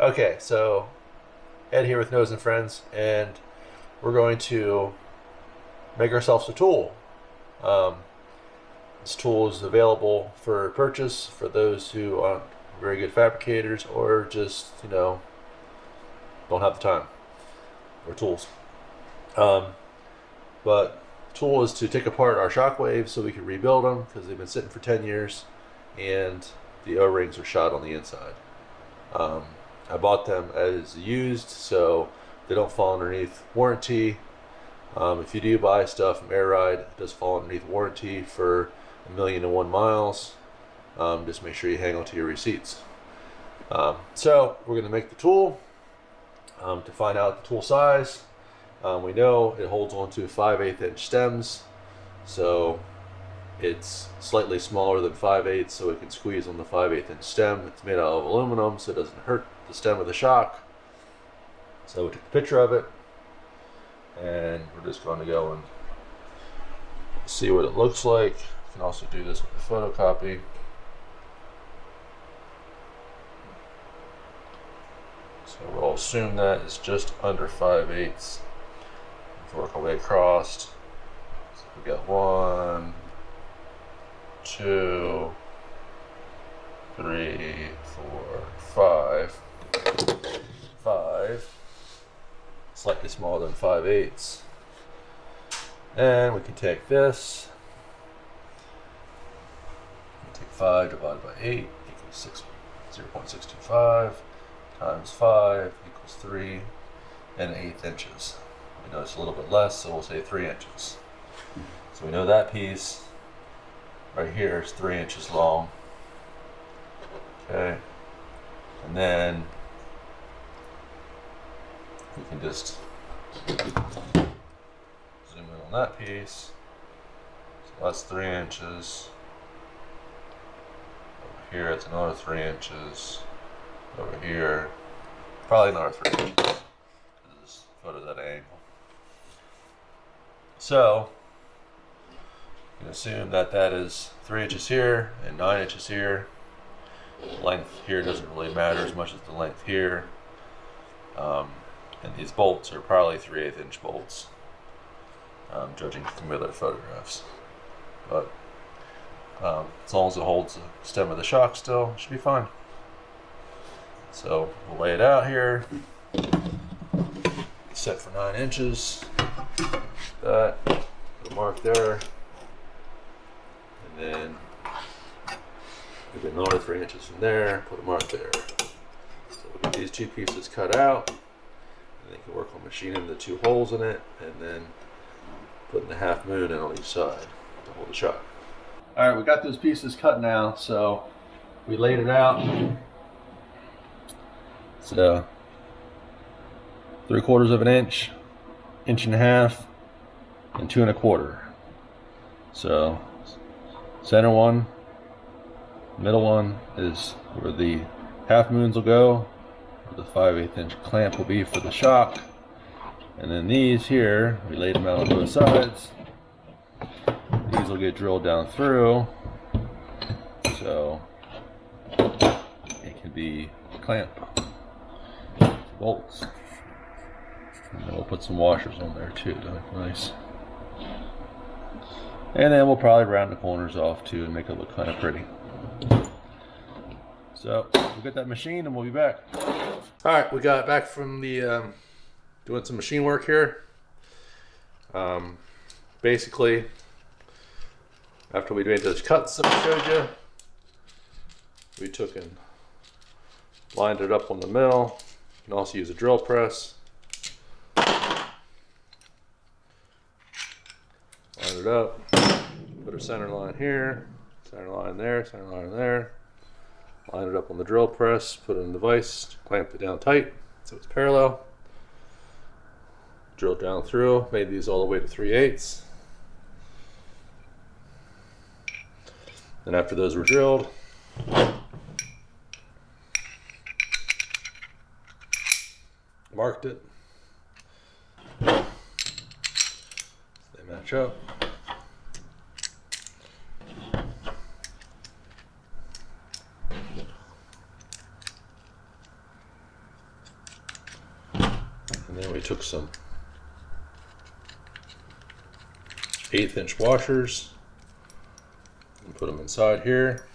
Okay, so Ed here with Nose and Friends, and we're going to make ourselves a tool. Um, this tool is available for purchase for those who aren't very good fabricators or just, don't have the time or tools. But the tool is to take apart our ShockWaves so we can rebuild them because they've been sitting for 10 years and the O-rings are shot on the inside. I bought them as used so they don't fall underneath warranty. If you do buy stuff from Ride, it does fall underneath warranty for 1,000,001 miles. Just make sure you hang on to your receipts. So we're going to make the tool. To find out the tool size, we know it holds onto 5/8 inch stems, so it's slightly smaller than 5/8, so it can squeeze on the 5/8 inch stem. It's made out of aluminum, so it doesn't hurt the stem of the shock. So we took a picture of it, and we're just going to go and see what it looks like. You can also do this with a photocopy. So we'll assume that is just under 5/8. Work our way across. So we got 1, 2, 3, 4, 5. 5. Slightly smaller than 5/8. And we can take this. Take 5 divided by 8 equals 0.625 times 5 equals 3 1/8 inches. We know it's a little bit less, so we'll say 3 inches. So we know that piece right here is 3 inches long. Okay. And then we can just zoom in on that piece. So that's 3 inches. Over here it's another 3 inches. Over here, probably another 3 inches. This photo's at an angle. So you can assume that that is 3 inches here and 9 inches here. Length here doesn't really matter as much as the length here. And these bolts are probably 3/8 inch bolts, judging from other photographs. But as long as it holds the stem of the shock still, it should be fine. So we'll lay it out here. Set for 9 inches. That, put a mark there. And then we get another 3 inches from there, put a mark there. So we'll get these two pieces cut out, and then you can work on machining the 2 holes in it, and then putting the half moon in on each side to hold the shock. Alright, we got those pieces cut now, so we laid it out. So 3/4 of an inch, 1.5 inches, and 2 1/4. So center one, middle one is where the half moons will go, where the 5/8 inch clamp will be for the shock, and then these here, we laid them out on both sides. These will get drilled down through, so it can be a clamp, bolts. And then we'll put some washers on there too to look nice. And then we'll probably round the corners off too and make it look kind of pretty. So we'll get that machine and we'll be back. All right, we got back from the doing some machine work here. Basically, after we made those cuts that I showed you, we took and lined it up on the mill. You can also use a drill press. Line it up, put a center line here, center line there, center line there. Line it up on the drill press, put it in the vise, clamp it down tight so it's parallel. Drill down through, made these all the way to 3/8. Then after those were drilled, marked it. They match up. And then we took some 1/8 inch washers and put them inside here.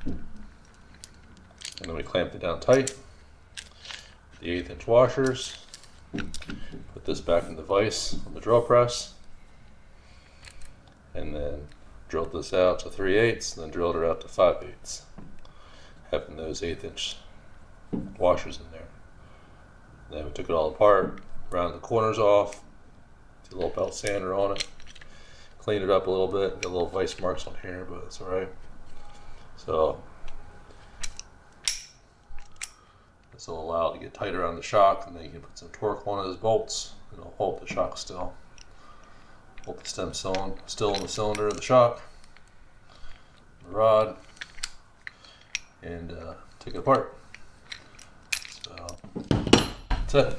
And then we clamped it down tight. The 1/8 inch washers. Put this back in the vise on the drill press. And then drilled this out to 3/8, and then drilled it out to 5/8, having those 1/8 inch washers in there. And then we took it all apart, rounded the corners off, did a little belt sander on it, cleaned it up a little bit, got little vice marks on here, but it's alright. So this will allow it to get tighter on the shock, and then you can put some torque on those bolts, and it'll hold the shock still. Hold the stem still in the cylinder of the shock, the rod, and take it apart. So that's it.